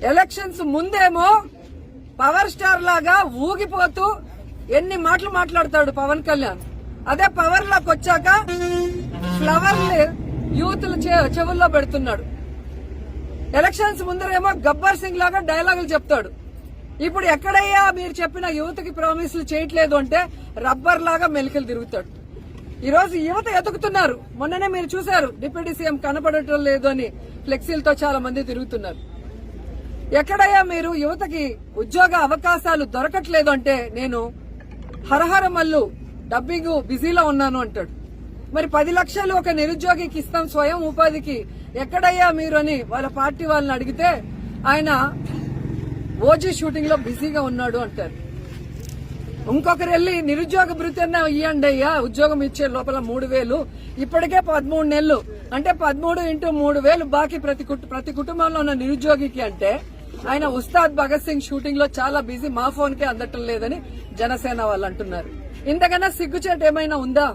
Elections ముందేమో power star లాగా ఊగిపోతూ ఎన్ని మాటలు మాట్లాడతాడు పవన్ కళ్యాణ్. అదే పవర్ లోకి వచ్చాక ఫ్లవర్ యూత్ చెవుల్లో పెడుతున్నాడు. ఎలక్షన్స్ ముందరేమో గబ్బర్ సింగ్ లాగా డైలాగులు చెప్తాడు. ఇప్పుడు ఎక్కడయ్యా మీరు చెప్పిన యువతకి ప్రామిసులు చేయట్లేదు అంటే రబ్బర్ లాగా మెలికలు తిరుగుతాడు. ఈ రోజు యువత ఎదుగుతున్నారు. మొన్ననే మీరు చూశారు డిప్యూటీ సీఎం కనపడటం లేదు అని ఫ్లెక్సీలతో చాలా మంది తిరుగుతున్నారు. ఎక్కడయ్యా మీరు యువతకి ఉద్యోగ అవకాశాలు దొరకట్లేదు అంటే నేను హరహర మల్లు డబ్బింగ్ బిజీలో ఉన్నాను అంటాడు. మరి 10 లక్షలు ఒక నిరుద్యోగికి ఇస్తాం స్వయం ఉపాధికి, ఎక్కడయ్యా మీరు అని వాళ్ళ పార్టీ వాళ్ళని అడిగితే ఆయన ఓజీ షూటింగ్ లో బిజీగా ఉన్నాడు అంటారు. ఇంకొకరు వెళ్లి నిరుద్యోగ భృతి అన్నా ఇవ్వండి అయ్యా, ఉద్యోగం ఇచ్చే లోపల 3,000 ఇప్పటికే 13 నెలలు అంటే 13 × 3,000 బాకీ ప్రతి కుటుంబంలో ఉన్న నిరుద్యోగికి అంటే ఆయన ఉస్తాద్ భగత్ సింగ్ షూటింగ్ లో చాలా బిజీ, మా ఫోన్ కే అందటం లేదని జనసేన వాళ్ళు అంటున్నారు. ఇంతకన్నా సిగ్గుచేటు ఏమైనా ఉందా?